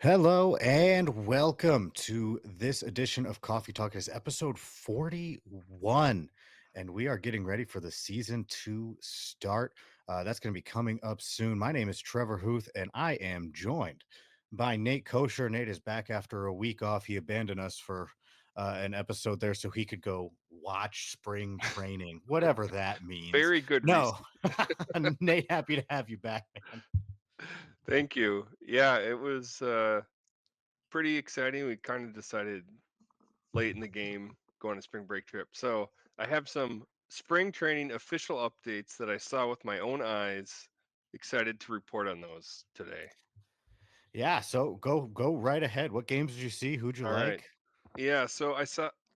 Hello and welcome to this edition of Coffee Talk. It's episode 41, and we are getting ready for the season to start. That's going to be coming up soon. My name is Trevor Huth, and I am joined by Nate Kosher. Nate is back after a week off. He abandoned us for an episode there so he could go watch spring training, whatever that means. Very good No, reason. Nate, happy to have you back, man. Thank you. Yeah, it was pretty exciting. We kind of decided late in the game going on a spring break trip. So I have some spring training official updates that I saw with my own eyes. Excited to report on those today. Yeah, so go right ahead. What games did you see? Who'd you All right. like? Yeah, so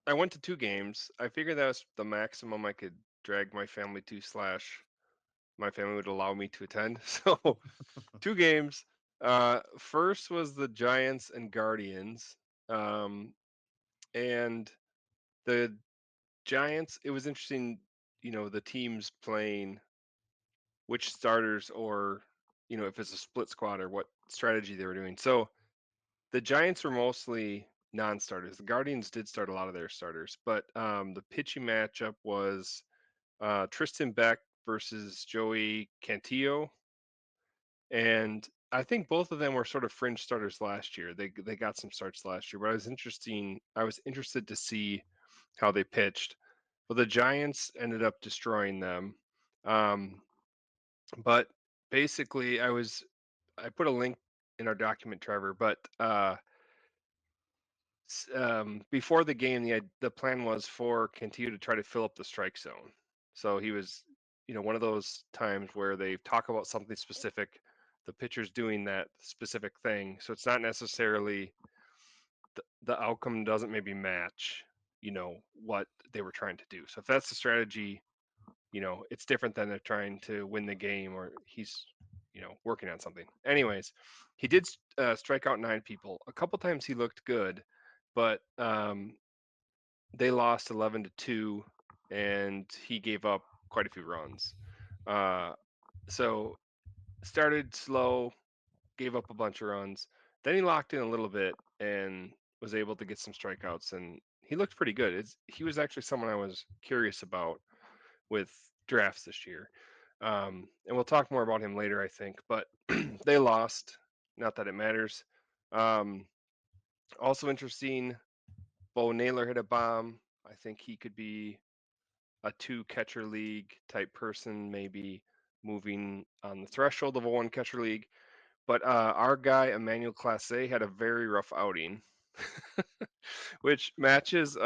I went to two games. I figured that was the maximum I could drag my family to slash my family would allow me to attend. So two games. First was the Giants and Guardians. Um, and the Giants, it was interesting, the teams playing which starters or, if it's a split squad or what strategy they were doing. So the Giants were mostly non-starters. The Guardians did start a lot of their starters, but the pitching matchup was Tristan Beck versus Joey Cantillo, and I think both of them were sort of fringe starters last year. They got some starts last year, but I was interested to see how they pitched. Well, the Giants ended up destroying them. Um, but basically, I put a link in our document, Trevor. But before the game, the plan was for Cantillo to try to fill up the strike zone. So he was, one of those times where they talk about something specific, the pitcher's doing that specific thing. So it's not necessarily the outcome doesn't maybe match, what they were trying to do. So if that's the strategy, it's different than they're trying to win the game or he's, working on something. Anyways, he did strike out 9 people. A couple times he looked good, but they lost 11-2, and he gave up quite a few runs. Uh, so started slow, gave up a bunch of runs. Then he locked in a little bit and was able to get some strikeouts, and he looked pretty good. He was actually someone I was curious about with drafts this year. And we'll talk more about him later, I think. But they lost. Not that it matters. Um, Also interesting, Bo Naylor hit a bomb. I think he could be a two catcher league type person, maybe moving on the threshold of a one catcher league. But our guy Emmanuel Classe had a very rough outing, which matches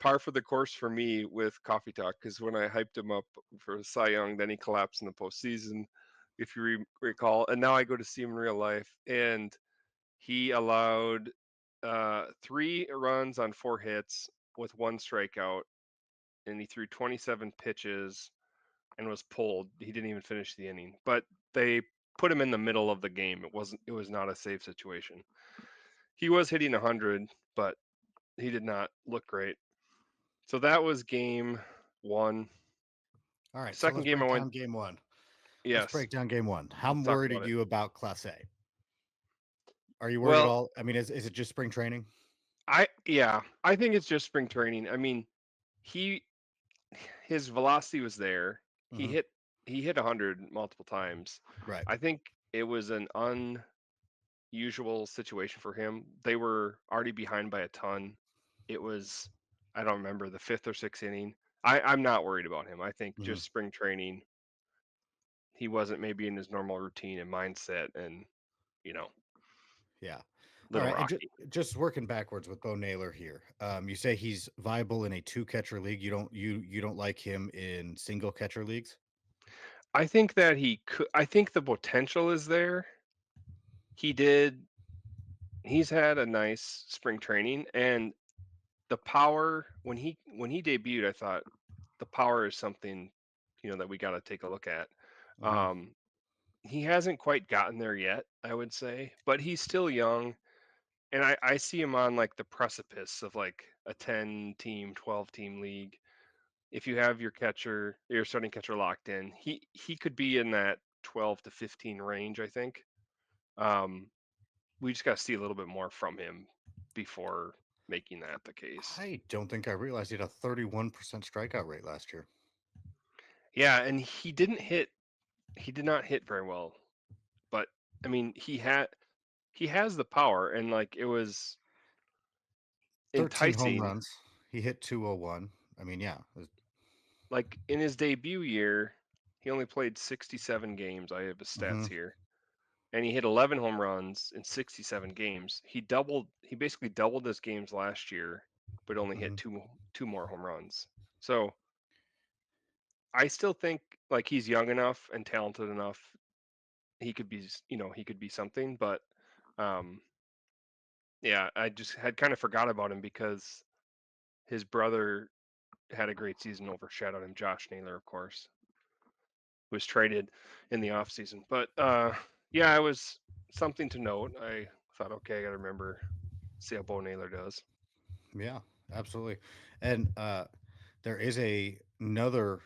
par for the course for me with Coffee Talk. Because when I hyped him up for Cy Young, then he collapsed in the postseason, if you recall. And now I go to see him in real life, and he allowed 3 runs on 4 hits with 1 strikeout, and he threw 27 pitches and was pulled. He didn't even finish the inning, but they put him in the middle of the game. It was not a safe situation. He was hitting 100, but he did not look great. So that was game 1. All right, so Second let's game I break went, down game one. Let's yes, break down game one. How let's talk worried are about it. you about Class A? Are you worried at Well, all? I mean, is it just spring training? I think it's just spring training. I mean, he his velocity was there. He Hmm. hit he hit 100 multiple times. Right. I think it was an unusual situation for him. They were already behind by a ton. It was, I don't remember, the fifth or sixth inning. I'm not worried about him. I think Hmm. just spring training, he wasn't maybe in his normal routine and mindset, and you know, Yeah. All little right, and rocky. just working backwards with Bo Naylor here. You say he's viable in a two catcher league. You don't like him in single catcher leagues. I think that he could. I think the potential is there. He did. He's had a nice spring training, and the power when he debuted, I thought the power is something that we got to take a look at. Hmm. Um, he hasn't quite gotten there yet, I would say, but he's still young, and I see him on like the precipice of like a 10 team, 12 team league. If you have your starting catcher locked in, he could be in that 12 to 15 range, I think. Um, we just got to see a little bit more from him before making that the case. I don't think I realized he had a 31% strikeout rate last year. Yeah, and he did not hit very well, but I mean, he has the power, and like it was 13 home enticing. runs. He hit 201. I mean, yeah. Like in his debut year, he only played 67 games. I have his stats Hmm. here. And he hit 11 home runs in 67 games. He basically doubled his games last year, but only hit Hmm. two more home runs. So, I still think like he's young enough and talented enough. He could be, he could be something, but um yeah, I just had kind of forgot about him because his brother had a great season, overshadowed him. Josh Naylor, of course, was traded in the offseason. But yeah, it was something to note. I thought, okay, I got to remember, see how Bo Naylor does. Yeah, absolutely. And there is another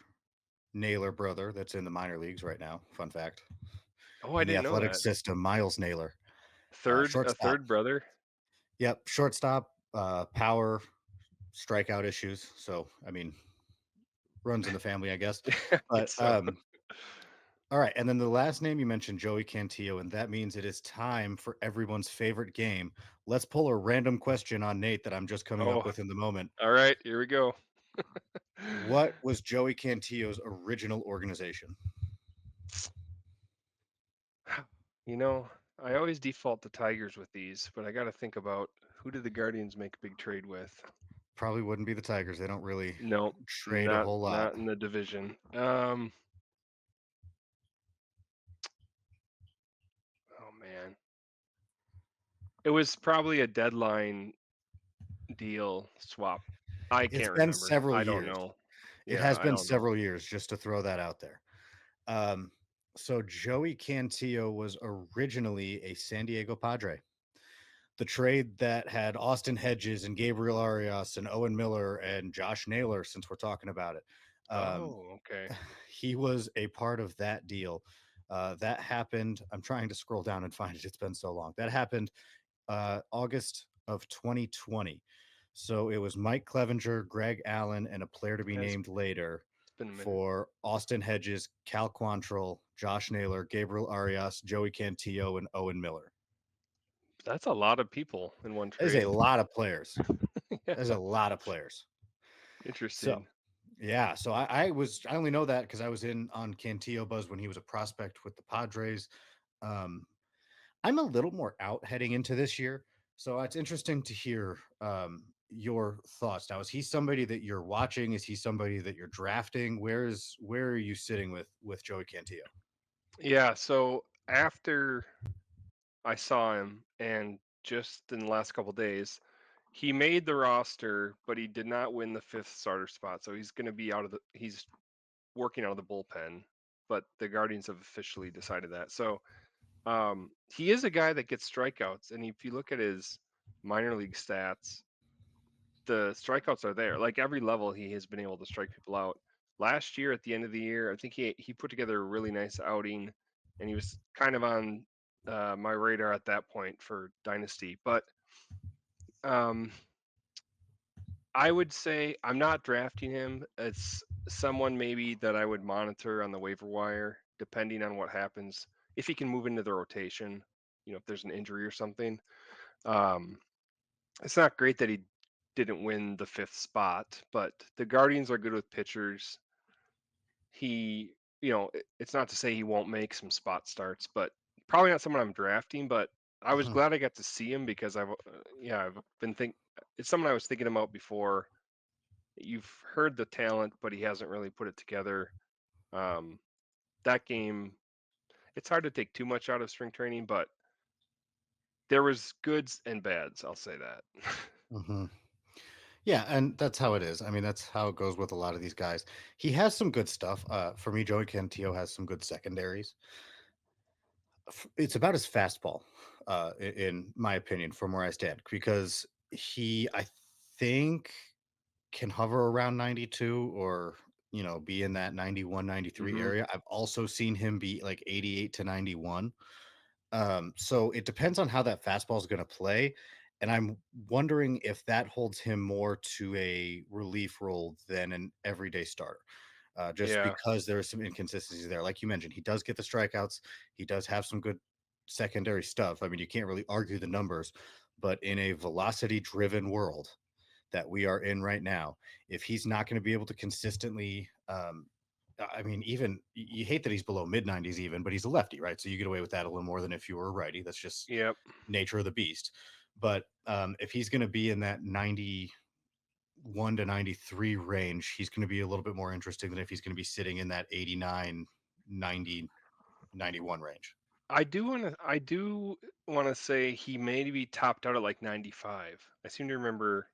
Naylor brother that's in the minor leagues right now. Fun fact. Oh, I In the didn't know athletic that. system, Miles Naylor, A shortstop. third brother. Yep, shortstop, power, strikeout issues. So, I mean, runs in the family, I guess. I But guess so. all right, and then the last name you mentioned, Joey Cantillo, and that means it is time for everyone's favorite game. Let's pull a random question on Nate that I'm just coming up Oh, with in the moment. all right, here we go. What was Joey Cantillo's original organization? You know, I always default to Tigers with these, but I got to think about who did the Guardians make a big trade with? Probably wouldn't be the Tigers. They don't really Nope, trade a whole lot. not in the division. Oh man, it was probably a deadline deal swap. I It's can't been remember. several I don't years. know. It Yeah, has I been don't know. several years, just to throw that out there. Um, so Joey Cantillo was originally a San Diego Padre. The trade that had Austin Hedges and Gabriel Arias and Owen Miller and Josh Naylor, since we're talking about it. Um, Oh, okay. he was a part of that deal. That happened. I'm trying to scroll down and find it. It's been so long. That happened August of 2020. So it was Mike Clevenger, Greg Allen, and a player to be Yeah, named later it's been a minute. for Austin Hedges, Cal Quantrill, Josh Naylor, Gabriel Arias, Joey Cantillo, and Owen Miller. That's a lot of people in one That is a trade. lot of players. Yeah, There's a lot of players. So interesting. yeah, so I only know that because I was in on Cantillo Buzz when he was a prospect with the Padres. Um, I'm a little more out heading into this year, so it's interesting to hear your thoughts. Now, is he somebody that you're watching? Is he somebody that you're drafting? Where are you sitting with Joey Cantillo? Yeah, so after I saw him and just in the last couple days, he made the roster, but he did not win the fifth starter spot. So he's going to be he's working out of the bullpen, but the Guardians have officially decided that. So he is a guy that gets strikeouts. And if you look at his minor league stats, the strikeouts are there. Like every level, he has been able to strike people out. Last year, at the end of the year, I think he put together a really nice outing, and he was kind of on my radar at that point for Dynasty. But um, I would say I'm not drafting him. It's someone maybe that I would monitor on the waiver wire, depending on what happens. If he can move into the rotation, if there's an injury or something. Um, it's not great that he didn't win the fifth spot, but the Guardians are good with pitchers. It's not to say he won't make some spot starts, but probably not someone I'm drafting. But I was Mhm, glad I got to see him because I've been it's someone I was thinking about before. You've heard the talent, but he hasn't really put it together. Um, that game, it's hard to take too much out of spring training, but there was goods and bads. I'll say that. mhm. Yeah, and that's how it is. I mean, that's how it goes with a lot of these guys. He has some good stuff. For me, Joey Cantillo has some good secondaries. It's about his fastball, in my opinion, from where I stand, because I think, can hover around 92 or, be in that 91, 93 hmm area. I've also seen him be like 88 to 91. So it depends on how that fastball is going to play. And I'm wondering if that holds him more to a relief role than an everyday starter. Just Yeah. because there are some inconsistencies there. Like you mentioned, he does get the strikeouts. He does have some good secondary stuff. I mean, you can't really argue the numbers, but in a velocity driven world that we are in right now, if he's not going to be able to consistently, I mean, even you hate that he's below mid 90s, even, but he's a lefty, right? So you get away with that a little more than if you were a righty. That's just Yep. nature of the beast. But if he's going to be in that 91 to 93 range, he's going to be a little bit more interesting than if he's going to be sitting in that 89, 90, 91 range. I do want to say he maybe topped out at like 95. I seem to remember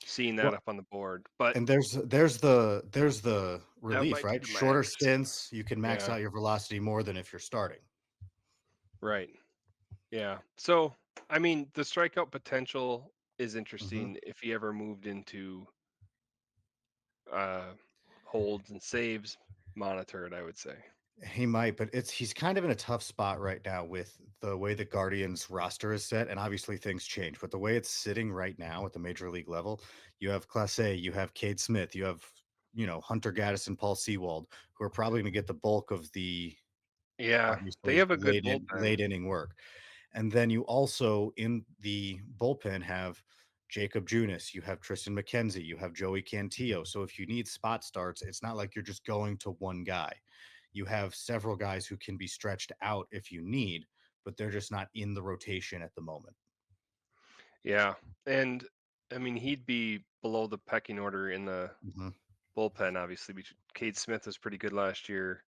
seeing that Well, up on the board, but and there's the that relief, might be right? the Shorter max. stints, you can max Yeah, out your velocity more than if you're starting. right. Yeah. So, I mean, the strikeout potential is Mhm. interesting if he ever moved into uh holds and saves monitored, I would say. He might, but he's kind of in a tough spot right now with the way the Guardians roster is set, and obviously things change. But the way it's sitting right now at the major league level, you have Class A, you have Cade Smith, you have Hunter Gaddis and Paul Sewald, who are probably going to get the bulk of the Yeah, they obviously have a good bullpen. late inning work. And then you also in the bullpen have Jacob Junis, you have Tristan McKenzie, you have Joey Cantillo. So if you need spot starts, it's not like you're just going to one guy. You have several guys who can be stretched out if you need, but they're just not in the rotation at the moment. Yeah. And I mean, he'd be below the pecking order in the Hmm. bullpen, obviously. Cade Smith was pretty good last year.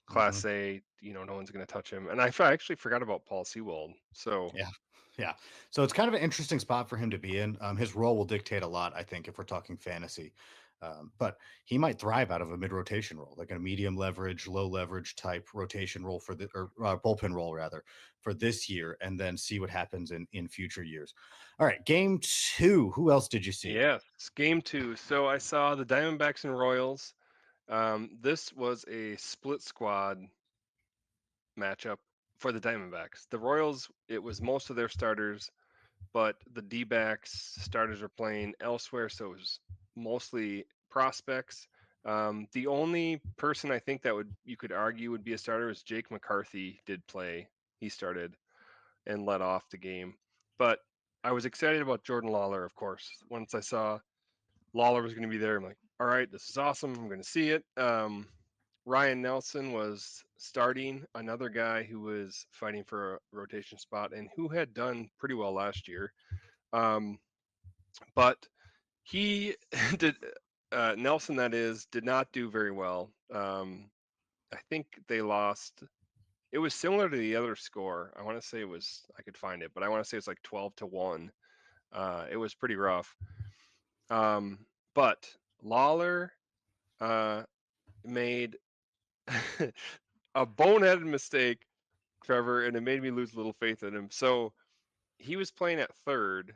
Hmm. Class A, no one's going to touch him. And I actually forgot about Paul Sewald. So, Yeah. Yeah. So it's kind of an interesting spot for him to be in. His role will dictate a lot, I think, if we're talking fantasy. But he might thrive out of a mid rotation role, like a medium leverage, low leverage type rotation role for the or bullpen role rather for this year, and then see what happens in future years. All right, game two. Who else did you see? yeah, it's game two. So I saw the Diamondbacks and Royals. This was a split squad matchup for the Diamondbacks. The Royals, it was most of their starters, but the D-backs starters are playing elsewhere, so it was mostly prospects. The only person I think that would you could argue would be a starter is Jake McCarthy did play. He started and led off the game. But I was excited about Jordan Lawler, of course. Once I saw Lawler was going to be there, I'm like, all right, this is awesome. I'm going to see it. Ryan Nelson was starting, another guy who was fighting for a rotation spot and who had done pretty well last year. Um, but he did, Nelson, that is, did not do very well. I think they lost. It was similar to the other score. I want to say it was, I could find it, but I want to say it's like 12-1. It was pretty rough. Um, but Lawler uh, made a boneheaded mistake, Trevor, and it made me lose a little faith in him. So he was playing at third.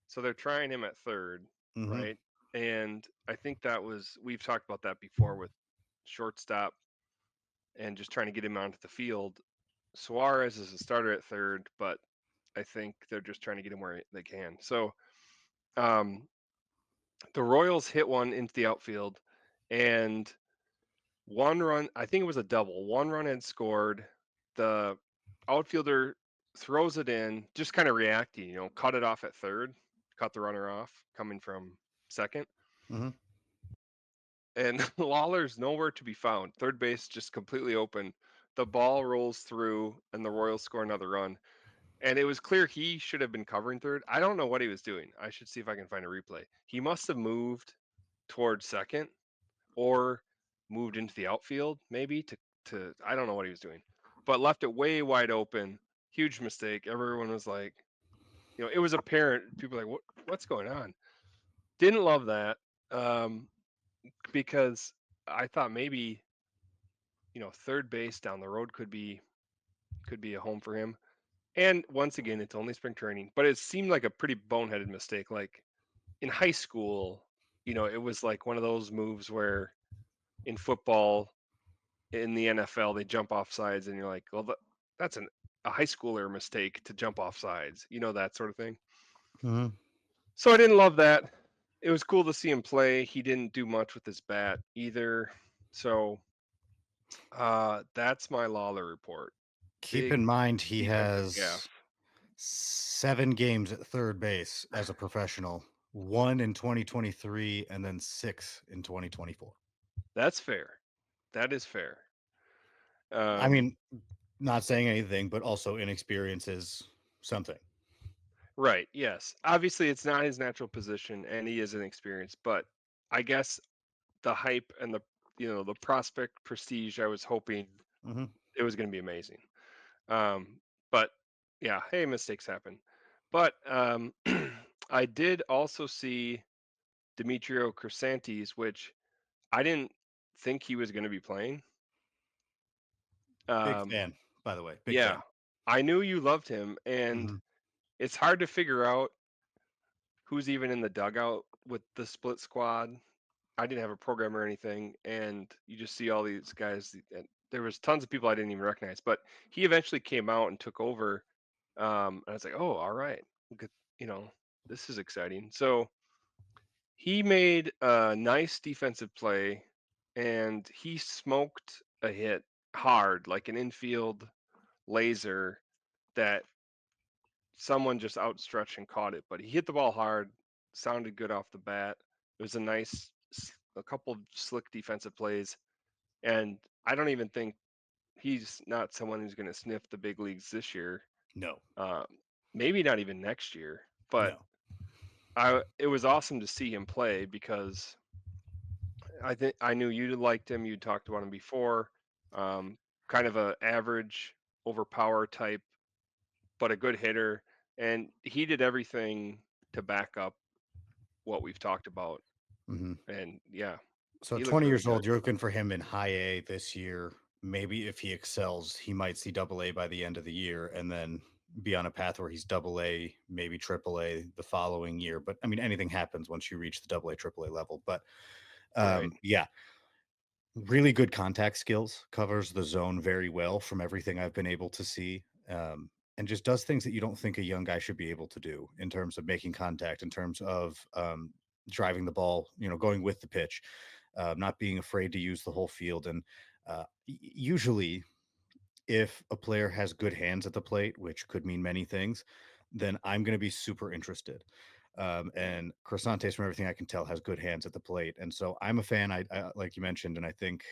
So they're trying him at third, Hmm. right? And I think we've talked about that before with shortstop and just trying to get him onto the field. Suarez is a starter at third, but I think they're just trying to get him where they can. So um, the Royals hit one into the outfield, and one run, I think it was a double. One run had scored. The outfielder throws it in, just kind of reacting, cut it off at third, cut the runner off coming from second. Hmm. And Lawler's nowhere to be found. Third base just completely open. The ball rolls through, and the Royals score another run. And it was clear he should have been covering third. I don't know what he was doing. I should see if I can find a replay. He must have moved towards second or moved into the outfield maybe to I don't know what he was doing, but left it way wide open. Huge mistake. Everyone was like, it was apparent. People were like, what's going on? Didn't love that um, because I thought maybe third base down the road could be a home for him. And once again, it's only spring training, but it seemed like a pretty boneheaded mistake. Like in high school, it was like one of those moves where in football in the NFL they jump off sides and you're like, well, that's an a high schooler mistake to jump off sides, that sort of thing. Mhm. So I didn't love that. It was cool to see him play. He didn't do much with his bat either. So that's my Lawler report. Keep in Big mind he defensive gaff. has 7 games at third base as a professional, 1 in 2023 and then 6 in 2024. That's fair. That is fair. I Um, mean, not saying anything, but also inexperience is something. right. Yes. Obviously, it's not his natural position, and he is inexperienced. But I guess the hype and the prospect prestige, I was hoping Mhm. it was going to be amazing. But yeah, hey, mistakes happen. But I did also see Demetrio Chrysantes, which I didn't think he was going to be playing. Big Um, fan, by the way, big yeah, fan. I knew you loved him, and Mhm. it's hard to figure out who's even in the dugout with the split squad. I didn't have a program or anything, and you just see all these guys. And there was tons of people I didn't even recognize, but he eventually came out and took over. And I was like, oh, all right, good, you know, this is exciting. So he made a nice defensive play, and he smoked a hit hard, like an infield laser that someone just outstretched and caught it. But he hit the ball hard, sounded good off the bat. It was a couple of slick defensive plays, and I don't even think he's not someone who's going to sniff the big leagues this year. No, Um, Maybe not even next year. But no. it was awesome to see him play because I think I knew you liked him. You talked about him before. Um, Kind of a average, overpower type, but a good hitter, and he did everything to back up what we've talked about. Mhm. And yeah, So he looked 20 really years good. old, you're looking for him in high A this year. Maybe if he excels, he might see double A by the end of the year and then be on a path where he's double A, maybe triple A the following year. But I mean, anything happens once you reach the double A, triple A level. But Right. yeah, really good contact skills, covers the zone very well from everything I've been able to see. And just does things that you don't think a young guy should be able to do in terms of making contact, in terms of driving the ball, going with the pitch, not being afraid to use the whole field. And usually, if a player has good hands at the plate, which could mean many things, then I'm going to be super interested. And Croissantes, from everything I can tell, has good hands at the plate, and so I'm a fan. I like you mentioned, and I think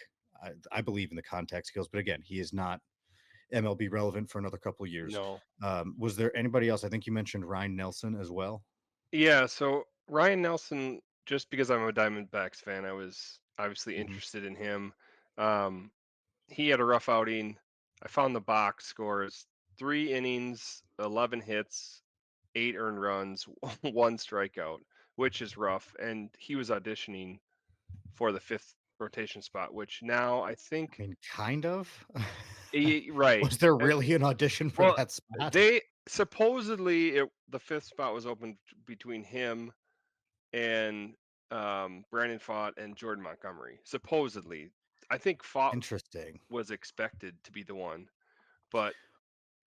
I believe in the contact skills. But again, he is not MLB relevant for another couple of years. No. Was there anybody else? I think you mentioned Ryan Nelson as well. Yeah. So Ryan Nelson, just because I'm a Diamondbacks fan, I was obviously Hmm. interested in him. Um, he had a rough outing. I found the box scores: 3 innings, 11 hits, 8 earned runs, one strikeout, which is rough. And he was auditioning for the fifth rotation spot, which now I I think, mean, kind of. right. Was there And, really an audition for well, that spot? they supposedly the fifth spot was open between him and Brandon Fott and Jordan Montgomery. Supposedly, I think Fott Interesting. was expected to be the one, but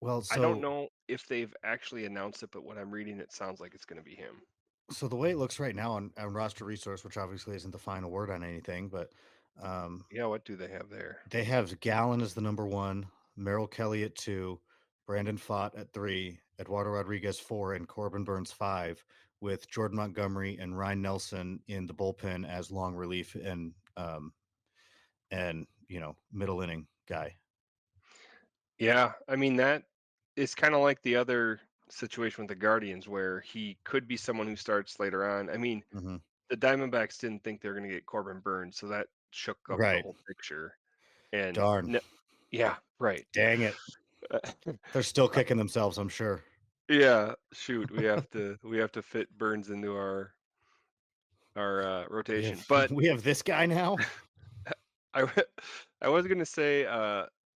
Well, I don't so know if they've actually announced it. But when I'm reading, it sounds like it's going to be him. So the way it looks right now on roster resource, which obviously isn't the final word on anything, but um, Yeah, what do they have there? they have Gallon as the number one, Merrill Kelly at two, Brandon Fott at three, Eduardo Rodriguez four, and Corbin Burns five, with Jordan Montgomery and Ryan Nelson in the bullpen as long relief and middle inning guy. Yeah, I mean that is kind of like the other situation with the Guardians, where he could be someone who starts later on. I mean, Hmm. the Diamondbacks didn't think they were going to get Corbin Burns, so that shook up the Right. whole picture. And Darn. no, yeah, right. Dang it. They're still kicking themselves, I'm sure. Yeah, shoot, we have to fit Burns into our We have rotation. But we have this guy now. I w- I was gonna say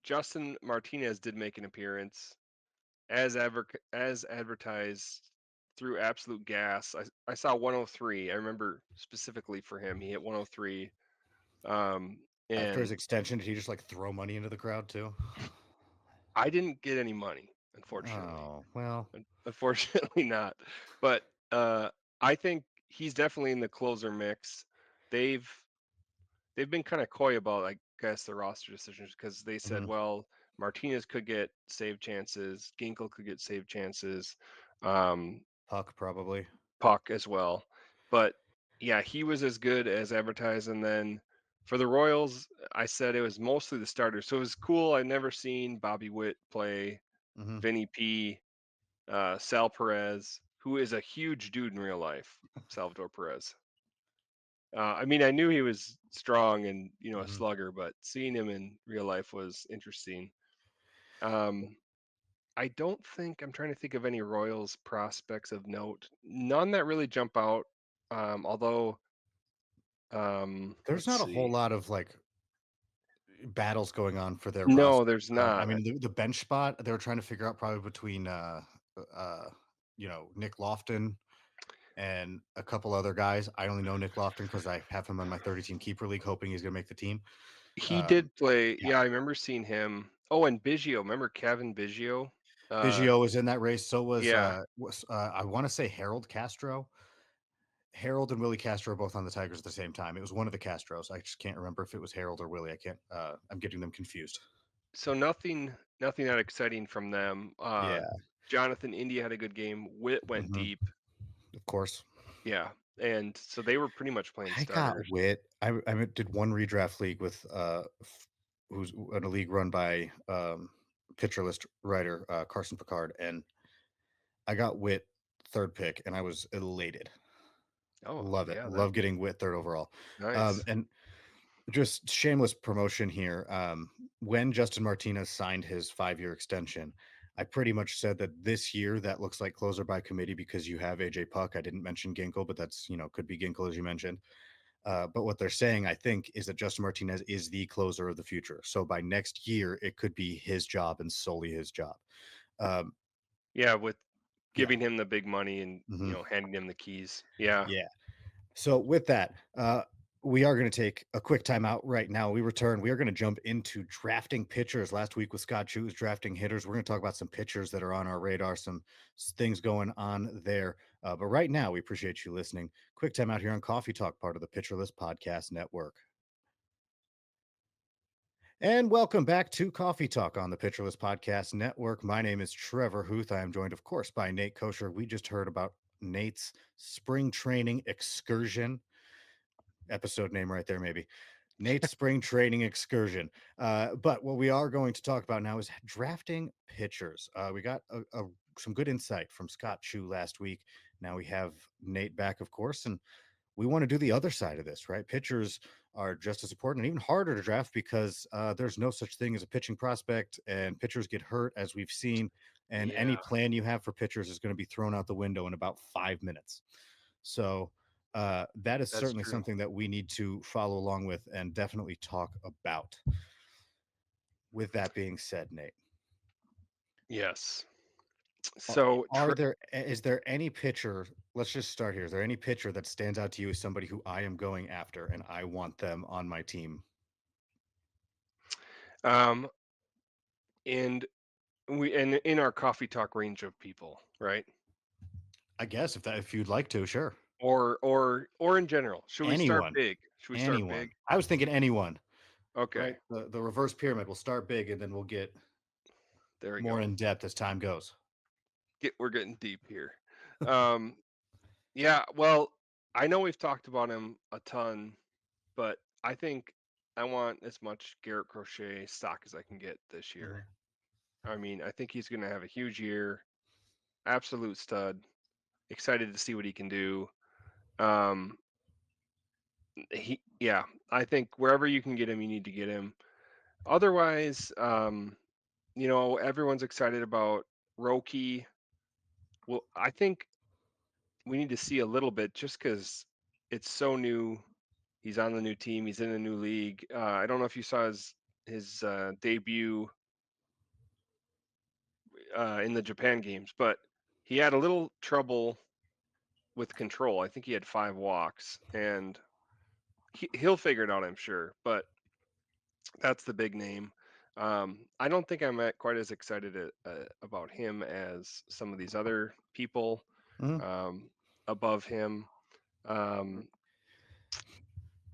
Justin Martinez did make an appearance as advertised through Absolute Gas. I saw 103. I remember specifically for him, he hit 103. After his And extension, did he just like throw money into the crowd too? I didn't get any money, unfortunately. Oh, well, Unfortunately not. But I think he's definitely in the closer mix. They've they've been kind of coy about, I guess, the roster decisions because they said, mhm, well, Martinez could get save chances, Ginkel could get save chances, um, Puck probably. Puck as well. But yeah, he was as good as advertised. And then for the Royals, I said it was mostly the starters. So it was cool. I'd never seen Bobby Witt play, Mhm. Vinny P, Sal Perez, who is a huge dude in real life, Salvador Perez. I mean, I knew he was strong and a Mhm. slugger, but seeing him in real life was interesting. Um, I don't think I'm trying to think of any Royals prospects of note. None that really jump out. Although, There's let's not a whole see. lot of like battles going on for their No, roster. there's I not. mean, the bench spot they were trying to figure out probably between uh, Nick Lofton and a couple other guys. I only know Nick Lofton because I have him on my 30-team keeper league, hoping he's going to make the team. He Um, did play. yeah, Yeah, I remember seeing him. Oh, and Biggio. Remember Kevin Biggio? Uh, Biggio was in that race. So yeah. was I want to say Harold Castro. Harold and Willie Castro both on the Tigers at the same time. It was one of the Castros. I just can't remember if it was Harold or Willie. I can't. I'm getting them confused. So nothing that exciting from them. Yeah. Jonathan India had a good game. Witt went Hmm. deep. Of course. Yeah, and so they were pretty much playing I got starters. Wit. I did one redraft league with who's in a league run by pitcher list writer Carson Picard, and I got Wit third pick, and I was elated. Oh Love it. yeah, that Love getting Wit third overall. nice. And just shameless promotion here. When Justin Martinez signed his 5-year extension, I pretty much said that this year that looks like closer by committee because you have AJ Puck. I didn't mention Ginkle, but that's could be Ginkle as you mentioned. But what they're saying, I think, is that Justin Martinez is the closer of the future. So by next year, it could be his job and solely his job. Um, Yeah, with yeah. giving him the big money and Hmm. handing him the keys. Yeah. Yeah. So with that, we are going to take a quick timeout right now. We return. We are going to jump into drafting pitchers. Last week with Scott Chu was drafting hitters. We're going to talk about some pitchers that are on our radar, some things going on there. But right now, we appreciate you listening. Quick timeout here on Coffee Talk, part of the Pitcher List Podcast Network. And welcome back to Coffee Talk on the Pitcherless Podcast Network. My name is Trevor Huth. I am joined, of course, by Nate Kosher. We just heard about Nate's spring training excursion. Episode name right there, maybe. Nate's spring training excursion. But what we are going to talk about now is drafting pitchers. We got some good insight from Scott Chu last week. Now we have Nate back, of course, and we want to do the other side of this, right? Pitchers are just as important and even harder to draft because there's no such thing as a pitching prospect, and pitchers get hurt, as we've seen. And any Yeah, plan you have for pitchers is going to be thrown out the window in about 5 minutes. So that is that's certainly true. something that we need to follow along with and definitely talk about. With that being said, Nate, Yes. are, So is there any pitcher? Let's just start here. Is there any pitcher that stands out to you as somebody who I am going after and I want them on my team? um and and in our coffee talk range of people, right? I guess if you'd like to, sure. Or in general. Should we start Anyone, big? Should we start big? anyone. I was thinking anyone, Okay. right? The reverse pyramid. We'll start big and then we'll get There we more go. in depth as time goes. We're getting deep here. Um yeah, well, I know we've talked about him a ton, but I think I want as much Garrett Crochet stock as I can get this year. Mhm. I mean, I think he's going to have a huge year. Absolute stud. Excited to see what he can do. Um, yeah, I think wherever you can get him, you need to get him. Otherwise, everyone's excited about Roki. Well, I think we need to see a little bit just because it's so new. He's on the new team. He's in a new league. I don't know if you saw his debut in the Japan games, but he had a little trouble with control. I think he had 5 walks, and he'll figure it out, I'm sure. But that's the big name. I don't think I'm quite as excited about him as some of these other people Mhm. um, above him. Um,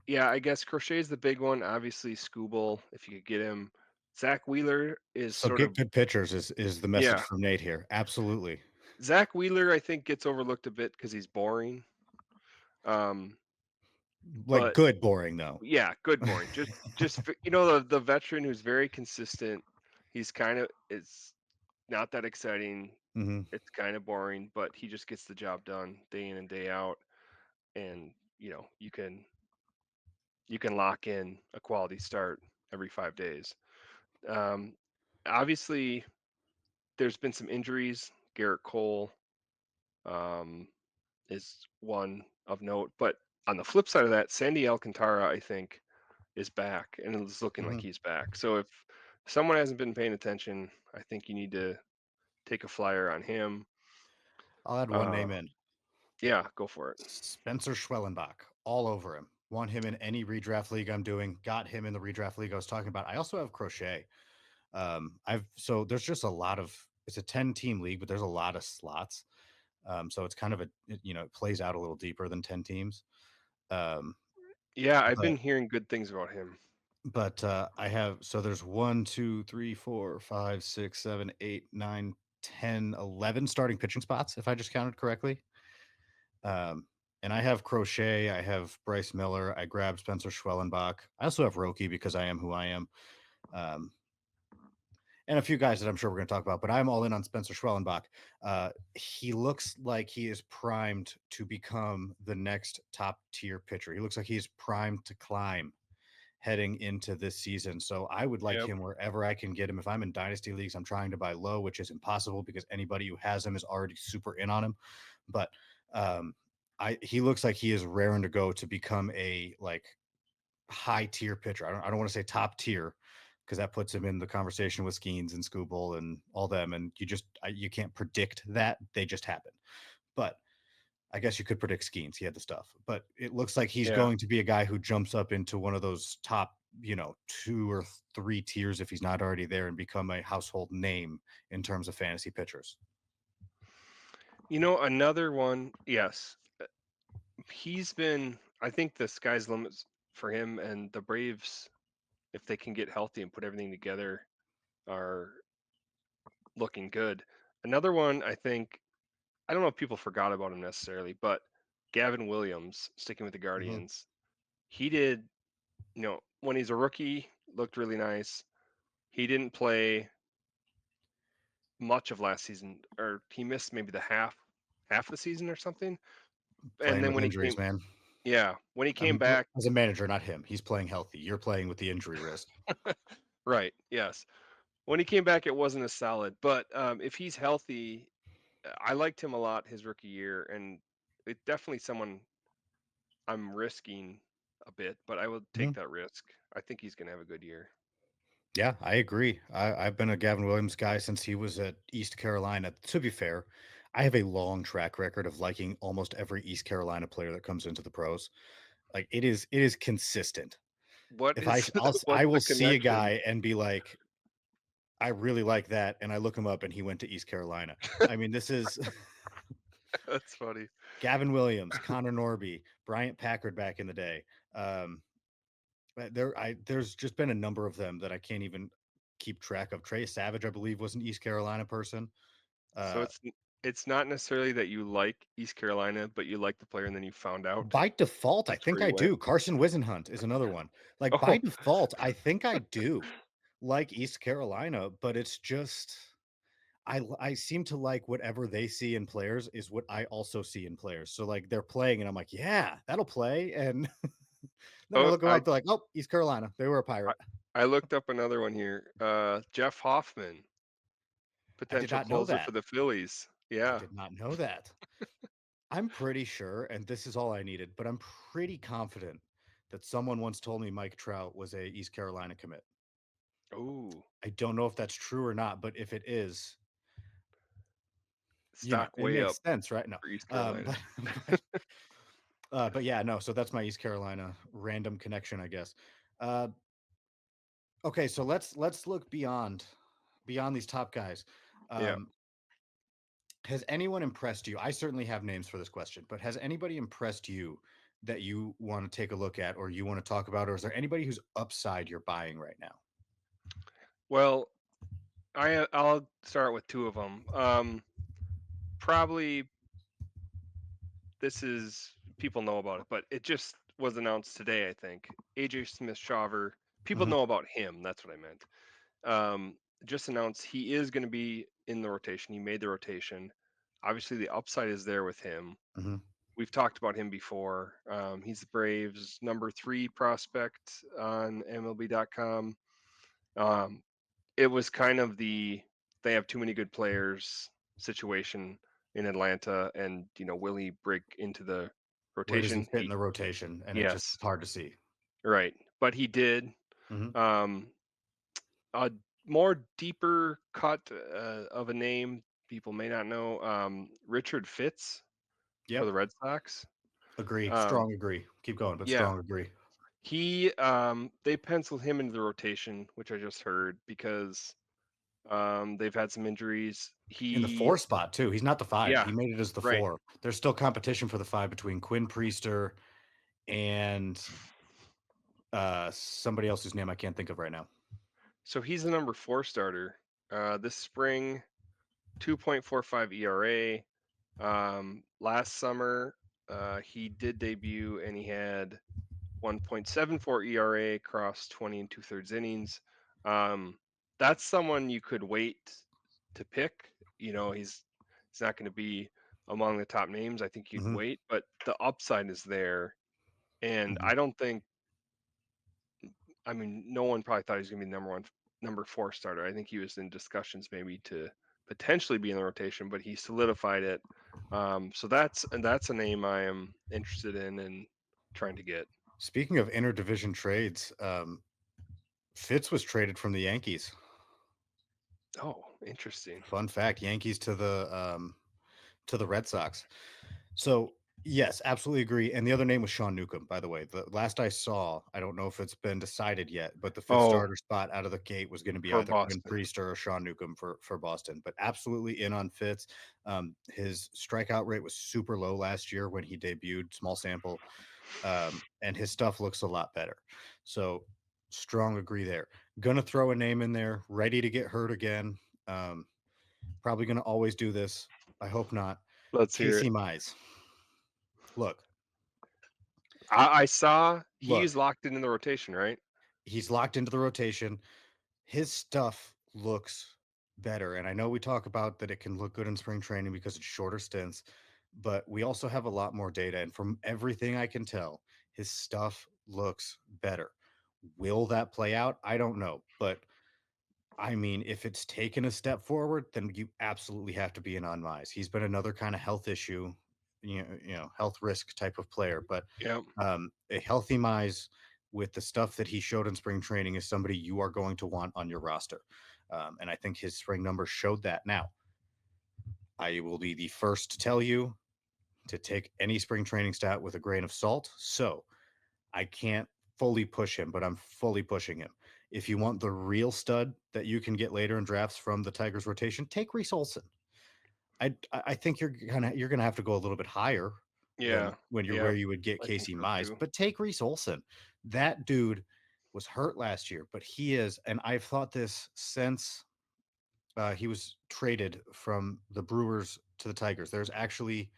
yeah, I guess Crochet is the big one. Obviously, Scooble, if you could get him. Zach Wheeler is So sort of get good pitchers is the message yeah. from Nate here. Absolutely. Zach Wheeler, I think, gets overlooked a bit because he's boring. Um, Like but good boring though. yeah, good boring. The veteran who's very consistent. He's kind of it's not that exciting. Mhm. It's kind of boring, but he just gets the job done day in and day out. And you can lock in a quality start every 5 days. Um, Obviously, there's been some injuries. Garrett Cole um, is one of note, but on the flip side of that, Sandy Alcantara, I think, is back and it's looking like Mhm. he's back. So if someone hasn't been paying attention, I think you need to take a flyer on him. I'll add one Uh, name in. yeah, go for it. Spencer Schwellenbach, all over him. Want him in any redraft league I'm doing. Got him in the redraft league I was talking about. I also have Crochet. I've so there's just a lot of it's a 10-team league, but there's a lot of slots. So it's kind of it plays out a little deeper than 10 teams. Um, Yeah, I've but been hearing good things about him. I have so there's 1, 2, 3, 4, 5, 6, 7, 8, 9, 10, 11 starting pitching spots, if I just counted correctly. Um, and I have Crochet, I have Bryce Miller, I grabbed Spencer Schwellenbach. I also have Roki because I am who I am. Um, and a few guys that I'm sure we're going to talk about, but I'm all in on Spencer Schwellenbach. He looks like he is primed to become the next top tier pitcher. He looks like he's primed to climb heading into this season. So I would like Yep. him wherever I can get him. If I'm in dynasty leagues, I'm trying to buy low, which is impossible because anybody who has him is already super in on him. But um, he looks like he is raring to go to become a like high tier pitcher. I don't want to say top tier because that puts him in the conversation with Skeens and Scooble and all them. And you can't predict that, they just happen. But I guess you could predict Skeens. He had the stuff, but it looks like he's Yeah. going to be a guy who jumps up into one of those top, 2 or 3 tiers if he's not already there and become a household name in terms of fantasy pitchers. Another one, yes. I think the sky's the limit for him and the Braves, if they can get healthy and put everything together, are looking good. Another one, I think, I don't know if people forgot about him necessarily, but Gavin Williams, sticking with the Mhm. Guardians, he did, when he's a rookie, looked really nice. He didn't play much of last season, or he missed maybe the half the season or something. And Playing then with when he injuries, came, man. yeah, when he I came mean, back, as a manager, not him. He's playing healthy. You're playing with the injury risk. right, yes, when he came back, it wasn't as solid. But if he's healthy, I liked him a lot his rookie year, and it definitely someone I'm risking a bit, but I will take Mhm. that risk. I think he's going to have a good year. Yeah, I agree. I've been a Gavin Williams guy since he was at East Carolina. To be fair, I have a long track record of liking almost every East Carolina player that comes into the pros. Like it is consistent. What If is I what's will the see a connection? guy and be like, I really like that, and I look him up and he went to East Carolina. I mean, this is That's funny. Gavin Williams, Connor Norby, Bryant Packard back in the day. Um, there's just been a number of them that I can't even keep track of. Trey Savage, I believe, was an East Carolina person. So Uh, it's not necessarily that you like East Carolina, but you like the player and then you found out by default, I that's think where he I went. do. Carson Wisenhunt is another one. Like by Oh, default, I think I do like East Carolina, but it's just I seem to like whatever they see in players is what I also see in players. So like they're playing, and I'm like, yeah, that'll play. And then I oh, look them I up. They're like, oh, East Carolina. They were a I pirate. I looked up another one here. Jeff Hoffman, I did potential not know closer for that. the Phillies. I Yeah. did not know that. I'm pretty sure, and this is all I needed, but I'm pretty confident that someone once told me Mike Trout was a East Carolina commit. Oh, I don't know if that's true or not, but if it is, stock it way up makes sense, right? No, for East um, Carolina. but but but yeah, no. So that's my East Carolina random connection, I guess. Uh, Okay, so let's look beyond these top guys. Yeah. Um, has anyone impressed you? I certainly have names for this question, but has anybody impressed you that you want to take a look at or you want to talk about, or is there anybody whose upside you're buying right now? Well, I'll start with two of them. Probably this is people know about it, but it just was announced today. I think AJ Smith-Shawver. People Hmm. know about him. That's what I meant. Um, just announced he is going to be in the rotation. He made the rotation. Obviously, the upside is there with him. Hmm. We've talked about him before. He's the Braves' number 3 prospect on MLB.com. Um, it was kind of they have too many good players situation in Atlanta, and will he break into the Where does he rotation? fit in the rotation? And it just Yes, it's hard to see. right, but he did. Hmm. Um, a more deeper cut of a name people may not know. Richard Fitz for Yep. the Red Sox. Agree. Um, Strong agree. Keep going, but yeah, strong agree. they penciled him into the rotation, which I just heard because they've had some injuries. In the He, four spot too. He's not the five. yeah, He made it as the right. four. There's still competition for the five between Quinn Priester and somebody else whose name I can't think of right now. So he's the number 4 starter. This spring, 2.45 ERA. Last summer, he did debut and he had 1.74 ERA across 20 and 2/3 innings. Um, that's someone you could wait to pick. He's not going to be among the top names. I think you'd Hmm. wait, but the upside is there. And Hmm. I don't think, I mean, no one probably thought he was going to be number 4 starter. I think he was in discussions maybe to potentially be in the rotation, but he solidified it. So that's a name I am interested in and trying to get. Speaking of interdivision trades, Fitz was traded from the Yankees. Oh, interesting. Fun fact: Yankees to the Red Sox. So yes, absolutely agree. And the other name was Sean Newcomb, by the way. The last I saw, I don't know if it's been decided yet, but the fifth Oh, starter spot out of the gate was going to be for either Quinn Boston. Priester or Sean Newcomb for Boston. But absolutely in on Fitz. His strikeout rate was super low last year when he debuted, small sample, and his stuff looks a lot better. So strong agree there. Gonna throw a name in there, ready to get hurt again. Um, Probably gonna always do this. I hope not. Let's hear it. Casey Mize. Look, I saw he's look, locked into the rotation, right? he's locked into the rotation. His stuff looks better. And I know we talk about that it can look good in spring training because it's shorter stints, but we also have a lot more data. And from everything I can tell, his stuff looks better. Will that play out? I don't know. But I mean, if it's taken a step forward, then you absolutely have to be in on Mize. He's been another kind of health issue, health risk type of player. But Yep. a healthy Mize with the stuff that he showed in spring training is somebody you are going to want on your roster. And I think his spring numbers showed that. Now, I will be the first to tell you to take any spring training stat with a grain of salt. So I can't fully push him, but I'm fully pushing him. If you want the real stud that you can get later in drafts from the Tigers rotation, take Reese Olson. I think you're gonna have to go a little bit higher than Yeah. when you're where Yep. you would get I think Casey so Mize, too. but take Reese Olson. That dude was hurt last year, but he is, and I've thought this since he was traded from the Brewers to the Tigers. There's actually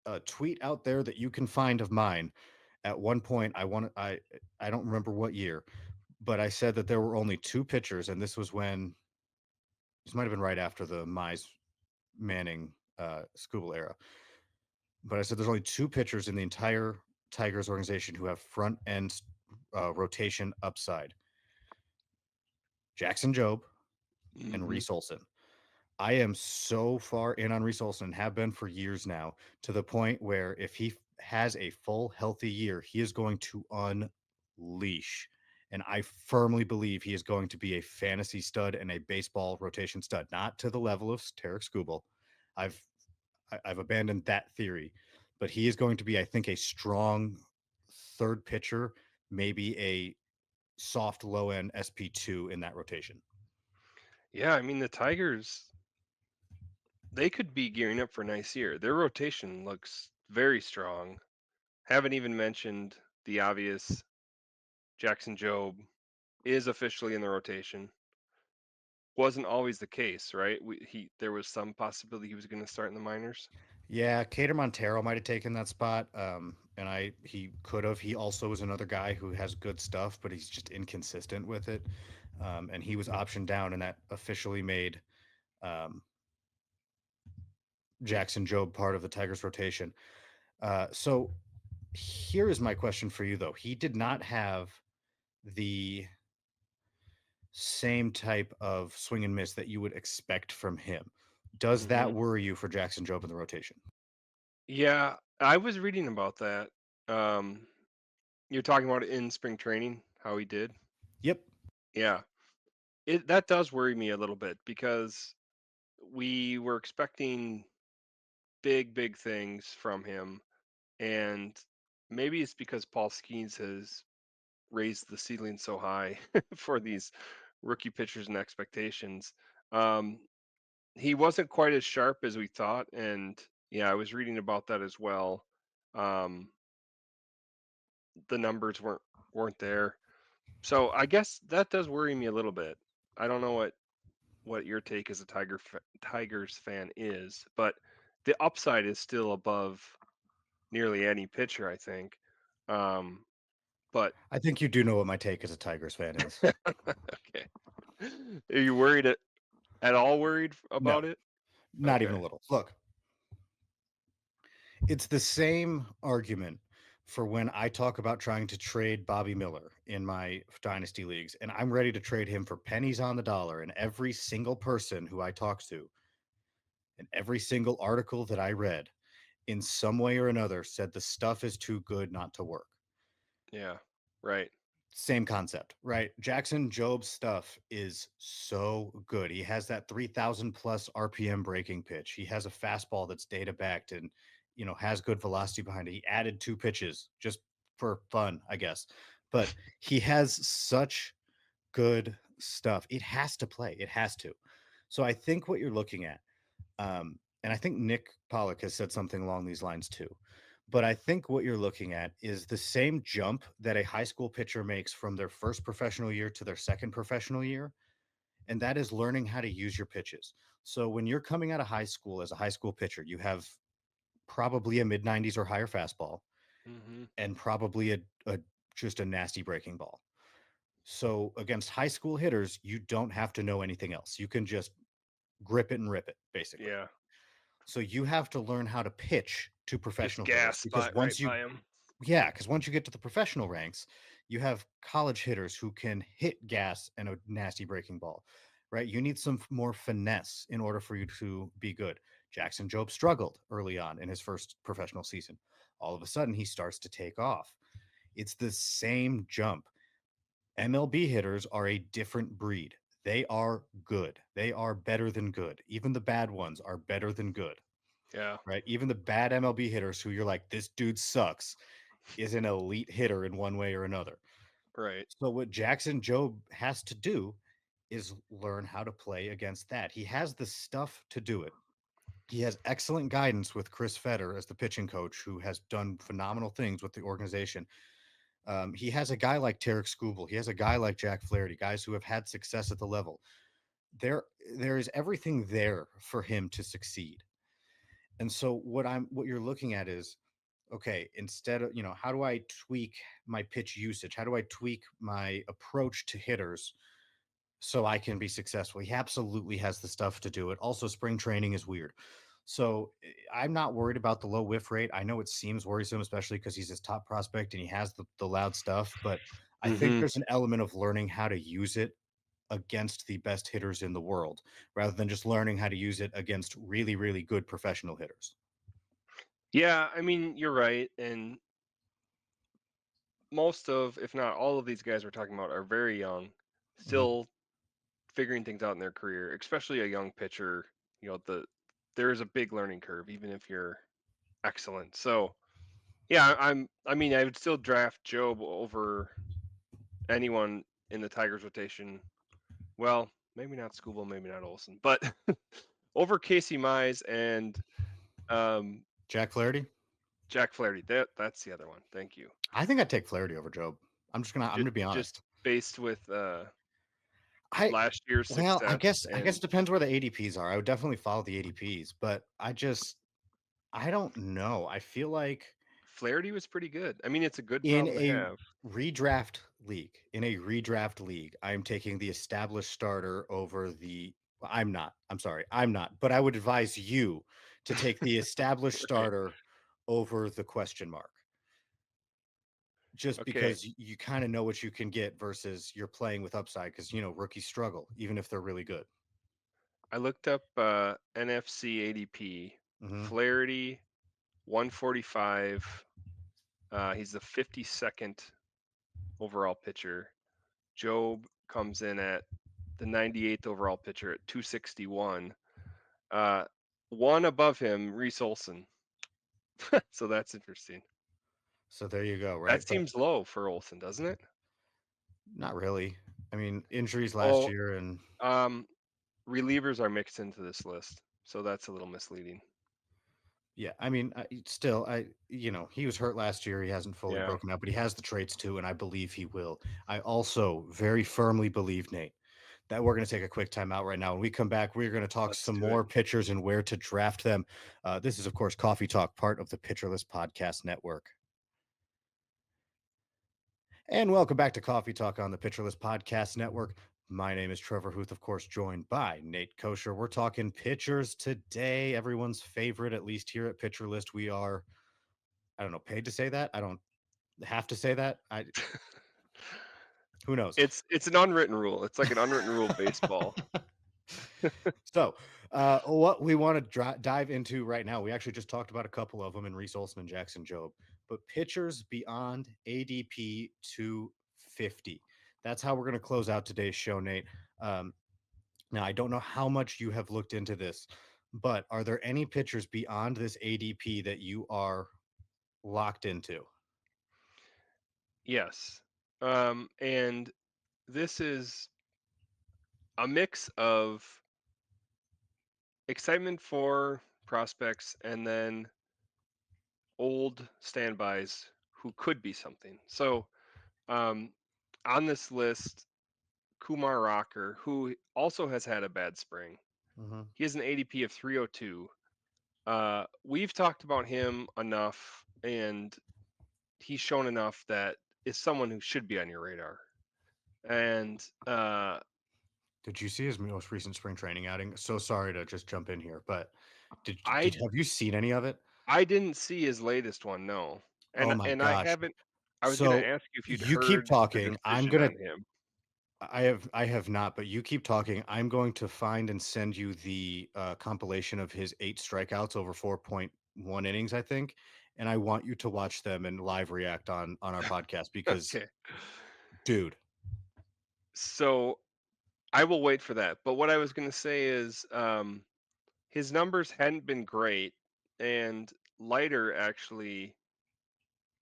a tweet out there that you can find of mine. At one point, I don't remember what year, but I said that there were only two pitchers, and this might have been right after the Mize Manning Scooble era. But I said there's only two pitchers in the entire Tigers organization who have front end rotation upside: Jackson Jobe and Hmm. Reese Olson. I am so far in on Reese Olson and have been for years now, to the point where if he has a full healthy year, he is going to unleash. And I firmly believe he is going to be a fantasy stud and a baseball rotation stud, not to the level of Tarek Skubal. I've I've abandoned that theory, but he is going to be, I think, a strong third pitcher, maybe a soft low end SP2 in that rotation. Yeah, I mean the Tigers, they could be gearing up for a nice year. Their rotation looks very strong. Haven't even mentioned the obvious. Jackson Job is officially in the rotation. Wasn't always the case, right? There was some possibility he was going to start in the minors. Yeah, Cater Montero might have taken that spot, and he could have. He also is another guy who has good stuff, but he's just inconsistent with it. And he was optioned down, and that officially made um, Jackson Job part of the Tigers rotation. So here is my question for you, though. He did not have the same type of swing and miss that you would expect from him. Does Hmm. that worry you for Jackson Job in the rotation? Yeah, I was reading about that. Um, you're talking about in spring training, how he did. Yep. Yeah, that does worry me a little bit because we were expecting big things from him, and maybe it's because Paul Skeens has raised the ceiling so high for these rookie pitchers and expectations. Um, he wasn't quite as sharp as we thought, and yeah, I was reading about that as well. Um, the numbers weren't there, so I guess that does worry me a little bit. I don't know what your take as a Tigers fan is, but the upside is still above nearly any pitcher, I think. Um, but I think you do know what my take as a Tigers fan is. okay, are you worried at all? Worried No, about it? not even Okay. a little. Look, it's the same argument for when I talk about trying to trade Bobby Miller in my dynasty leagues, and I'm ready to trade him for pennies on the dollar. And every single person who I talk to, and every single article that I read, in some way or another, said the stuff is too good not to work. Yeah. Right. Same concept, right? Jackson Job's stuff is so good. He has that 3,000 plus RPM breaking pitch. He has a fastball that's data backed and, has good velocity behind it. He added two pitches just for fun, I guess. But he has such good stuff. It has to play. It has to. So I think what you're looking at, and I think Nick Pollock has said something along these lines too. But I think what you're looking at is the same jump that a high school pitcher makes from their first professional year to their second professional year. And that is learning how to use your pitches. So when you're coming out of high school as a high school pitcher, you have probably a mid 90s or higher fastball Hmm. and probably a just a nasty breaking ball. So against high school hitters, you don't have to know anything else. You can just grip it and rip it, basically. Yeah. So you have to learn how to pitch to Just professional hitters gas because right by him. once you get to the professional ranks, you have college hitters who can hit gas and a nasty breaking ball, right? You need some more finesse in order for you to be good. Jackson Job struggled early on in his first professional season. All of a sudden, he starts to take off. It's the same jump. MLB hitters are a different breed. They are good. They are better than good. Even the bad ones are better than good, Yeah. right? Even the bad MLB hitters who you're like, this dude sucks, is an elite hitter in one way or another. Right. So what Jackson Job has to do is learn how to play against that. He has the stuff to do it. He has excellent guidance with Chris Fetter as the pitching coach, who has done phenomenal things with the organization. He has a guy like Tarek Skubal. He has a guy like Jack Flaherty, guys who have had success at the level. There, there is everything there for him to succeed. And so what you're looking at is, okay, instead of, how do I tweak my pitch usage? How do I tweak my approach to hitters so I can be successful? He absolutely has the stuff to do it. Also, spring training is weird. So I'm not worried about the low whiff rate. I know it seems worrisome, especially because he's his top prospect and he has the loud stuff, but I think Hmm. there's an element of learning how to use it against the best hitters in the world rather than just learning how to use it against really, really good professional hitters. Yeah, I mean, you're right. And most of, if not all of these guys we're talking about are very young, Mhm. still figuring things out in their career, especially a young pitcher. There is a big learning curve, even if you're excellent. So yeah, I mean, I would still draft Job over anyone in the Tigers rotation. Well, maybe not Skubal, maybe not Olson, but over Casey Mize and um, Jack Flaherty. Jack Flaherty. That's the other one. Thank you. I think I'd take Flaherty over Job. I'm Just, gonna be just honest. based with I last year's well, I success, guess I guess and it depends where the ADPs are. I would definitely follow the ADPs, but I don't know. I feel like Flaherty was pretty good. I mean, it's a good in problem to a have. redraft league, I'm taking the established starter over the I'm not. I'm sorry. I'm not. But I would advise you to take the established Right. starter over the question mark. Just Okay. because you kind of know what you can get versus you're playing with upside because rookies struggle even if they're really good. I looked up NFC ADP. Hmm. Flaherty 145. He's the 52nd overall pitcher. Job comes in at the 98th overall pitcher at 261. Uh, one above him, Reese Olson. So that's interesting. So there you go, right? That But seems low for Olson, doesn't it? not really. I mean, injuries last Oh, year and um, relievers are mixed into this list, so that's a little misleading. yeah, I mean, still, he was hurt last year. He hasn't fully Yeah, broken out, but he has the traits too, and I believe he will. I also very firmly believe, Nate, that we're going to take a quick time out right now. When we come back, we're going to talk let's some do it. more pitchers and where to draft them. This is, of course, Coffee Talk, part of the Pitcherless Podcast Network. And welcome back to Coffee Talk on the Pitcherless Podcast Network. My name is Trevor Huth, of course, joined by Nate Kosher. We're talking pitchers today, everyone's favorite, at least here at Pitcher List. We are, I don't know, paid to say that. I don't have to say that. Who knows? It's an unwritten rule. It's like an unwritten rule of baseball. So, what we want to dive into right now, we actually just talked about a couple of them in Reese Olson and Jackson Job, but pitchers beyond ADP 250. That's how we're going to close out today's show, Nate. Um, Now, I don't know how much you have looked into this, but are there any pitchers beyond this ADP that you are locked into? Yes. And this is a mix of excitement for prospects and then old standbys who could be something. So, um, on this list, Kumar Rocker, who also has had a bad spring, Hmm. he has an ADP of 302. We've talked about him enough, and he's shown enough that is someone who should be on your radar. And Did you see his most recent spring training outing? So sorry to just jump in here, but I have you seen any of it? I didn't see his latest one, no. Oh And my I gosh. haven't. I was gonna So ask you if you'd you keep heard the talking. decision on him. I have not, but you keep talking. I'm going to find and send you the compilation of his 8 strikeouts over 4.1 innings, I think. And I want you to watch them and live react on our podcast because Okay. dude. So I will wait for that. But what I was gonna say is, his numbers hadn't been great, and Leiter actually,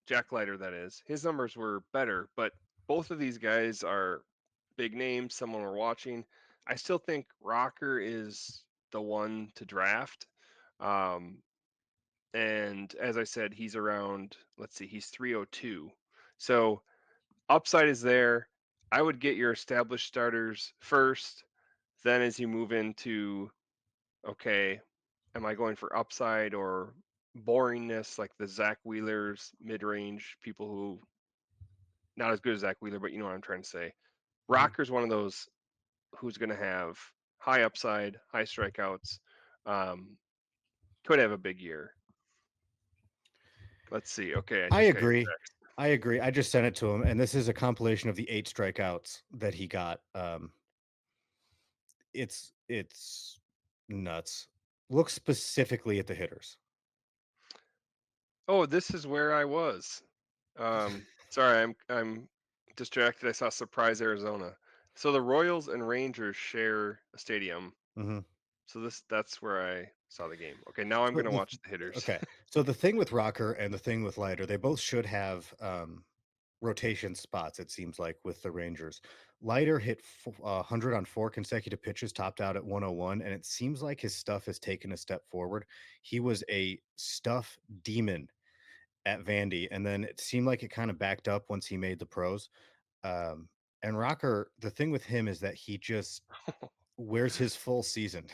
Jack Leiter, that is, his numbers were better. But both of these guys are big names. Someone we're watching. I still think Rocker is the one to draft. Um, and as I said, he's around. Let's see, he's 302. So upside is there. I would get your established starters first. Then as you move into, okay, am I going for upside or boringness like the Zach Wheelers, mid-range people who not as good as Zach Wheeler, but you know what I'm trying to say. Mhm. Rocker's one of those who's going to have high upside, high strikeouts, um, could have a big year. Let's see. Okay, I I just got your agree. text. I agree. I just sent it to him, and this is a compilation of the 8 strikeouts that he got. It's nuts. Look specifically at the hitters. Oh, this is where I was. Sorry, I'm distracted. I saw Surprise Arizona. So the Royals and Rangers share a stadium. Mhm. So that's where I saw the game. Okay, now I'm So gonna watch the hitters. okay. So the thing with Rocker and the thing with Leiter, they both should have rotation spots, it seems like, with the Rangers. Leiter hit 100 on 4 consecutive pitches, topped out at 101, and it seems like his stuff has taken a step forward. He was a stuff demon at Vandy, and then it seemed like it kind of backed up once he made the pros. Um, and Rocker, the thing with him is that he just where's his full season?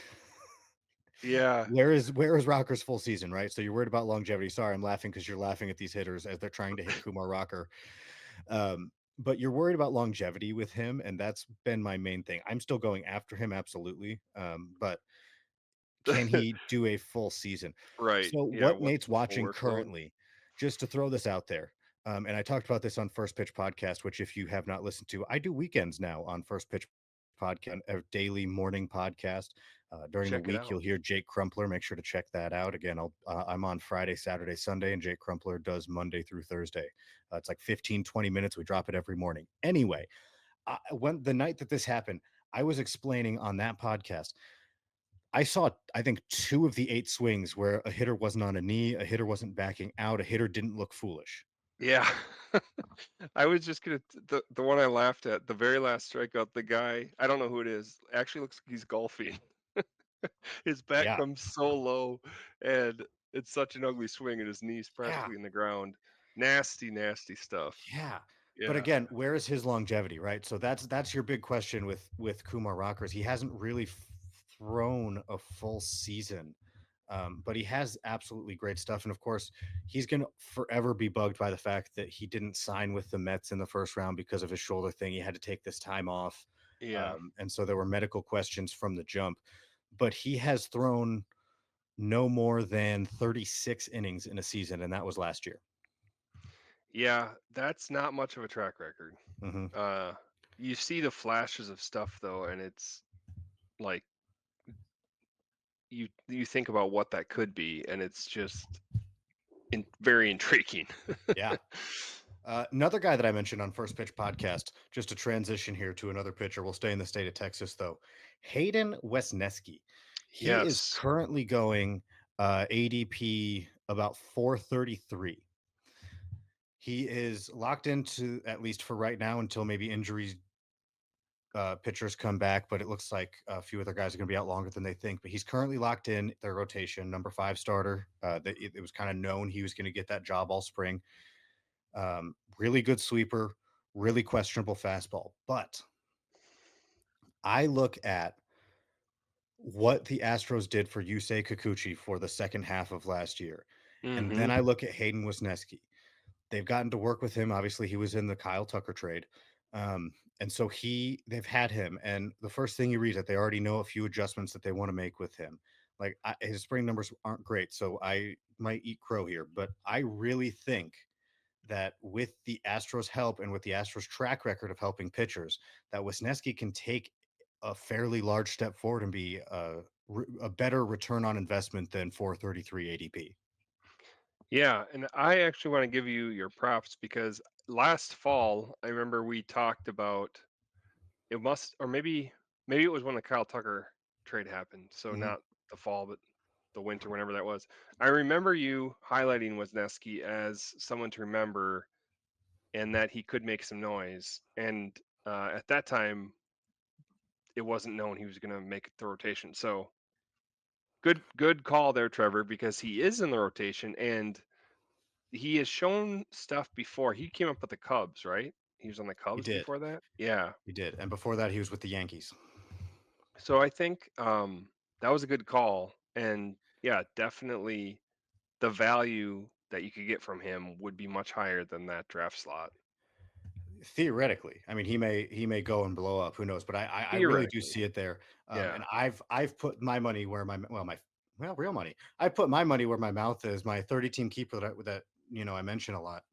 Yeah. Where is Rocker's full season, right? So you're worried about longevity. Sorry, I'm laughing because you're laughing at these hitters as they're trying to hit Kumar Rocker. But you're worried about longevity with him, and that's been my main thing. I'm still going after him, absolutely. But can he do a full season? Right. So Yeah. what What's Nate's the full watching workload? currently, just to throw this out there, and I talked about this on First Pitch Podcast, which if you have not listened to, I do weekends now on First Pitch Podcast, a daily morning podcast. During the Check it week, out. you'll hear Jake Crumpler. Make sure to check that out. Again, I'm on Friday, Saturday, Sunday, and Jake Crumpler does Monday through Thursday. It's like 15, 20 minutes. We drop it every morning. Anyway, when the night that this happened, I was explaining on that podcast I saw, I think, 2 of the 8 swings where a hitter wasn't on a knee, a hitter wasn't backing out, a hitter didn't look foolish. Yeah. I was just gonna the one I laughed at, the very last strikeout, the guy, I don't know who it is, actually looks like he's golfing. His bat Yeah, comes so low, and it's such an ugly swing, and his knee's yeah, practically in the ground. Nasty, nasty stuff. yeah. But Yeah. again, where is his longevity, right? So that's your big question with Kumar Rockers. He hasn't really thrown a full season, but he has absolutely great stuff. And of course, he's going to forever be bugged by the fact that he didn't sign with the Mets in the first round because of his shoulder thing. He had to take this time off, Yeah. and so there were medical questions from the jump. But he has thrown no more than 36 innings in a season, and that was last year. Yeah, that's not much of a track record. Mhm. Uh, you see the flashes of stuff though, and it's like you think about what that could be, and it's just very intriguing. Yeah. Another guy that I mentioned on First Pitch Podcast, just to transition here to another pitcher, we'll stay in the state of Texas though. Hayden Wesneski. He is Yes. currently going ADP about 433. He is locked into, at least for right now, until maybe injuries pitchers come back, but it looks like a few other guys are going to be out longer than they think. But he's currently locked in their rotation, number 5 starter. It was kind of known he was going to get that job all spring. Really good sweeper, really questionable fastball. But I look at what the Astros did for Yusei Kikuchi for the second half of last year. And then Mhm. I look at Hayden Wesneski. They've gotten to work with him. Obviously, he was in the Kyle Tucker trade. And so they've had him. And the first thing you read that they already know a few adjustments that they want to make with him. Like his spring numbers aren't great, so I might eat crow here, but I really think that with the Astros' help and with the Astros' track record of helping pitchers, that Wisniewski can take a fairly large step forward and be a better return on investment than 433 ADP. Yeah, and I actually want to give you your props because last fall, I remember we talked about it must or maybe it was when the Kyle Tucker trade happened. So Mhm. not the fall, but the winter, whenever that was. I remember you highlighting Wisniewski as someone to remember and that he could make some noise. And at that time, it wasn't known he was going to make the rotation. So good call there, Trevor, because he is in the rotation and he has shown stuff before. He came up with the Cubs, right? He was on the He Cubs did. before that. Yeah. He did. And before that, he was with the Yankees. So I think that was a good call, and yeah, definitely the value that you could get from him would be much higher than that draft slot. Theoretically, I mean, he may go and blow up. Who knows? But I really do Theoretically, see it there. yeah. And I've put my money where my real money. I put my money where my mouth is. My 30 team keeper that I mention a lot.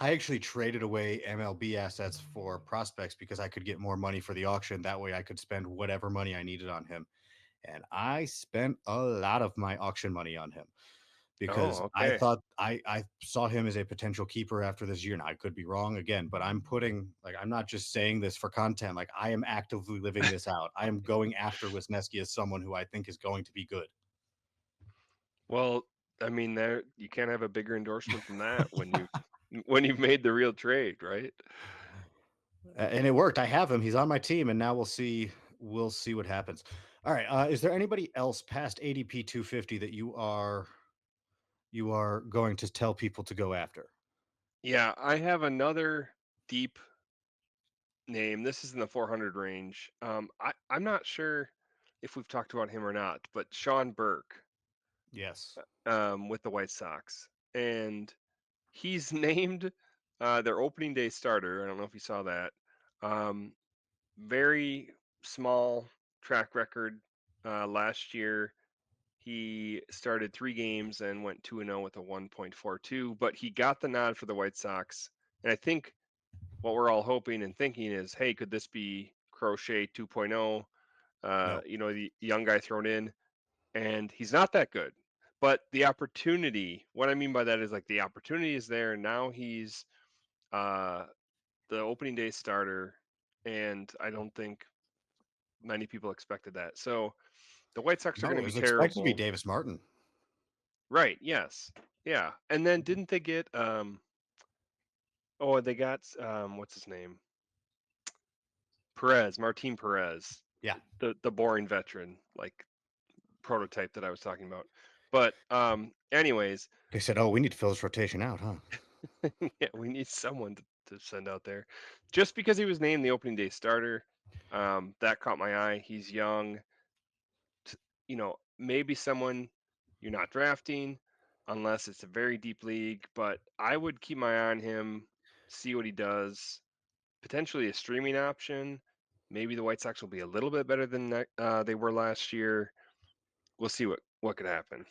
I actually traded away MLB assets for prospects because I could get more money for the auction. That way I could spend whatever money I needed on him. And I spent a lot of my auction money on him because Oh, I okay. thought I saw him as a potential keeper after this year. And I could be wrong again, but I'm not just saying this for content. Like I am actively living this out. I am going after Wisniewski as someone who I think is going to be good. Well, I mean, there you can't have a bigger endorsement than that when you've made the real trade, right? And it worked. I have him. He's on my team, and now we'll see what happens. All right. Is there anybody else past ADP 250 that you are going to tell people to go after? Yeah, I have another deep name. This is in the 400 range. I'm not sure if we've talked about him or not, but Sean Burke Yes. with the White Sox. And he's named their opening day starter. I don't know if you saw that. Um, very small track record last year. He started 3 games and went 2-0 with a 1.42, but he got the nod for the White Sox. And I think what we're all hoping and thinking is, hey, could this be Crochet 2.0? No. The young guy thrown in, and he's not that good. But the opportunity, what I mean by that is like the opportunity is there. Now he's uh, the opening day starter, and I don't think many people expected that. So the White Sox are going No, to it be was expected to be terrible. Davis Martin. Right, yes. Yeah. And then didn't they get they got what's his name? Perez, Martin Perez, Yeah. the boring veteran, like prototype that I was talking about. But anyways, They said, "Oh, we need to fill this rotation out, huh?" yeah, we need someone to send out there. Just because he was named the opening day starter, that caught my eye. He's young, maybe someone you're not drafting unless it's a very deep league, but I would keep my eye on him, see what he does. Potentially a streaming option. Maybe the White Sox will be a little bit better than they were last year. We'll see what could happen.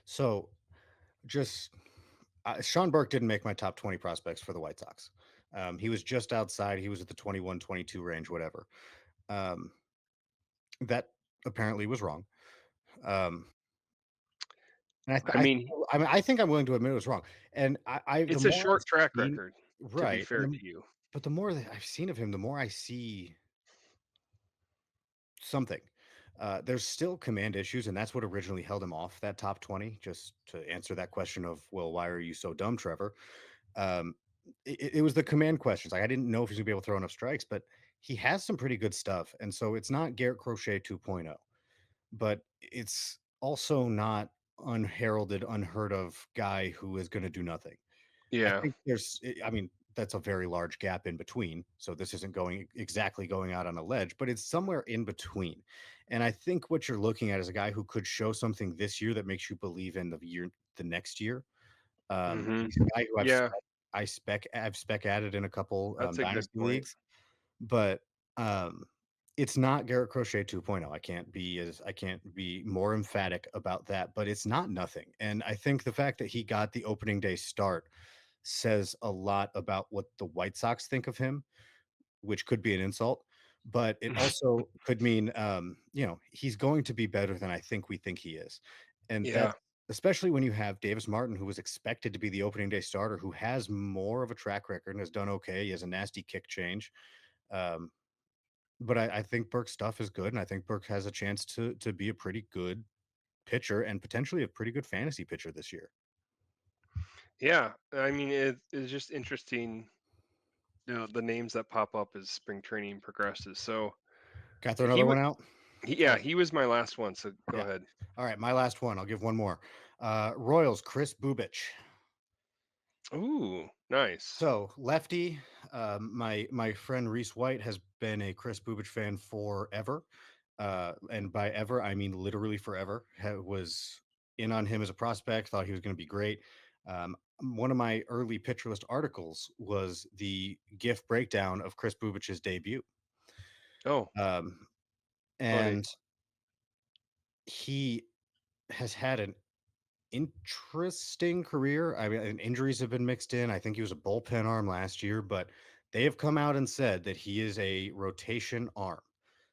So, just Sean Burke didn't make my top 20 prospects for the White Sox. He was just outside. He was at the 21, 22 range, whatever. Um, that apparently was wrong. Um, and I mean, I think I'm willing to admit it was wrong. And the it's a more I've short track seen, record, to be right, fair to you. but the more that I've seen of him, the more I see something. There's still command issues, and that's what originally held him off that top 20. Just to answer that question of, well, why are you so dumb, Trevor? Um, it was the command questions. Like I didn't know if he's gonna be able to throw enough strikes, but he has some pretty good stuff. And so it's not Garrett Crochet 2.0, but it's also not unheralded, unheard of guy who is going to do nothing. I Yeah. think I mean, that's a very large gap in between. So this isn't exactly going out on a ledge, but it's somewhere in between. And I think what you're looking at is a guy who could show something this year that makes you believe in the next year. Hmm. He's a guy who Yeah, I've spec added in a couple that's a good dynasty point. leagues, but it's not Garrett Crochet 2.0. I can't be more emphatic about that, but it's not nothing. And I think the fact that he got the opening day start says a lot about what the White Sox think of him, which could be an insult, but it also could mean, he's going to be better than I think we think he is. And Yeah. that's especially when you have Davis Martin, who was expected to be the opening day starter, who has more of a track record and has done okay. He has a nasty kick change. Um, but I think Burke's stuff is good, and I think Burke has a chance to be a pretty good pitcher and potentially a pretty good fantasy pitcher this year. Yeah. I mean, it's just interesting, the names that pop up as spring training progresses. So Got to throw he another would, one out? yeah, he was my last one. So go Yeah. ahead. All right, my last one. I'll give one more. Royals, Chris Bubich. Ooh, nice. So lefty, my friend Reese White has been a Chris Bubich fan forever, and by ever I mean literally forever. Was in on him as a prospect, thought he was going to be great. One of my early pitcher list articles was the GIF breakdown of Chris Bubich's debut, Oh, um, funny. and he has had an interesting career. I mean, and injuries have been mixed in. I think he was a bullpen arm last year, but they have come out and said that he is a rotation arm.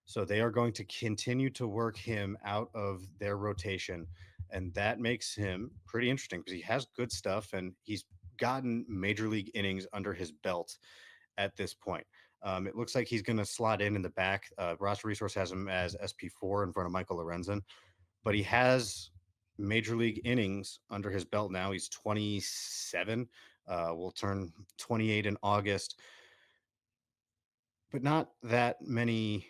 So they are going to continue to work him out of their rotation. And that makes him pretty interesting because he has good stuff and he's gotten major league innings under his belt at this point. It looks like he's going to slot in the back. Roster Resource has him as SP4 in front of Michael Lorenzen, but he has major league innings under his belt now. He's 27. Will turn 28 in August. but not that many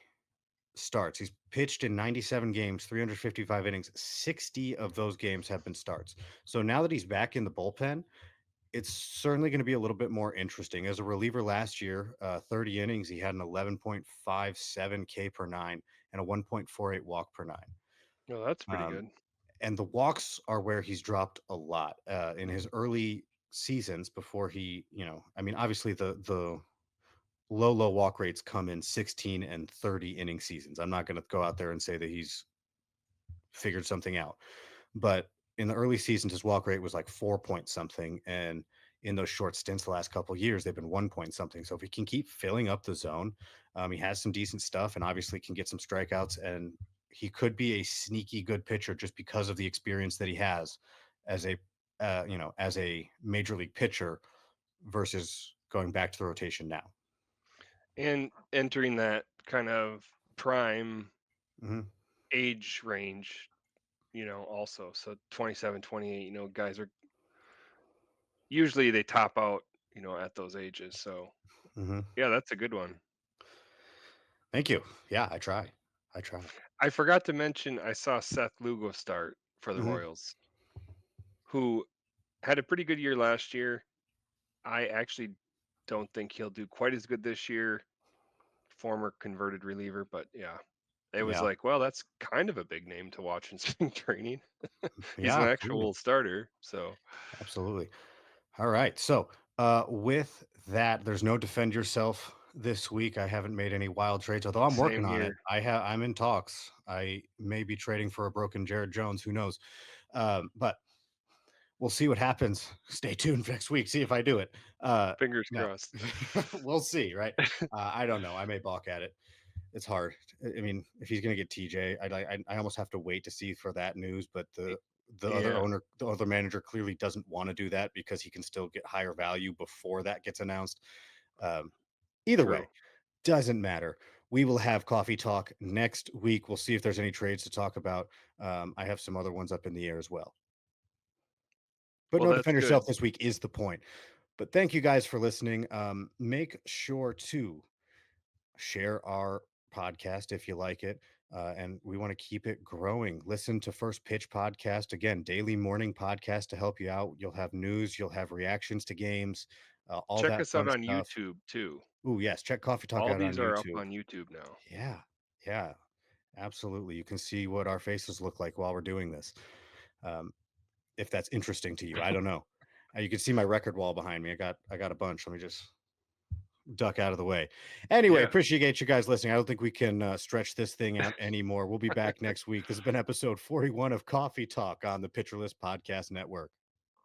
starts. He's pitched in 97 games, 355 innings. 60 of those games have been starts. So now that he's back in the bullpen, it's certainly going to be a little bit more interesting. As a reliever last year, 30 innings, he had an 11.57 K per nine and a 1.48 walk per nine. No, that's pretty Um, good. and the walks are where he's dropped a lot in his early seasons before he, I mean, obviously the low walk rates come in 16 and 30 inning seasons. I'm not going to go out there and say that he's figured something out. But in the early seasons, his walk rate was like 4 point something. And in those short stints the last couple of years, they've been 1 point something. So if he can keep filling up the zone, he has some decent stuff and obviously can get some strikeouts. And he could be a sneaky good pitcher just because of the experience that he has as as a major league pitcher versus going back to the rotation now. And entering that kind of prime Hmm. age range, also. So 27, 28, guys are usually they top out, at those ages. So Hmm. yeah, that's a good one. Thank you. Yeah, I try. I try. I forgot to mention I saw Seth Lugo start for the Hmm. Royals, who had a pretty good year last year. I actually don't think he'll do quite as good this year. Former converted reliever, but yeah, it was Yeah. like, well, that's kind of a big name to watch in spring training. He's Yeah, an absolutely. actual starter, so Absolutely. All right. So, with that, there's no defend yourself this week. I haven't made any wild trades, although I'm same working on it. here. I'm in talks. I may be trading for a broken Jared Jones. Who knows? But we'll see what happens. Stay tuned next week. See if I do it. Fingers No, crossed. we'll see. Right? I don't know. I may balk at it. It's hard. I mean, if he's going to get TJ, I almost have to wait to see for that news. But the other Yeah, owner, the other manager, clearly doesn't want to do that because he can still get higher value before that gets announced. Um, Either true. way, doesn't matter. We will have coffee talk next week. We'll see if there's any trades to talk about. I have some other ones up in the air as well. But Well, no, that's defend good. yourself this week is the point. But thank you guys for listening. Make sure to share our podcast if you like it. And we want to keep it growing. Listen to First Pitch Podcast. Again, daily morning podcast to help you out. You'll have news, you'll have reactions to games, all Check that us out fun on stuff. YouTube too. Ooh, yes. Check Coffee Talk All out on these are up YouTube. on YouTube now. Yeah. Yeah. Absolutely. You can see what our faces look like while we're doing this. Um, if that's interesting to you. I don't know. You can see my record wall behind me. I got a bunch. Let me just duck out of the way. Anyway, Yeah. appreciate you guys listening. I don't think we can stretch this thing out anymore. We'll be back next week. This has been episode 41 of Coffee Talk on the Pitcher List Podcast Network.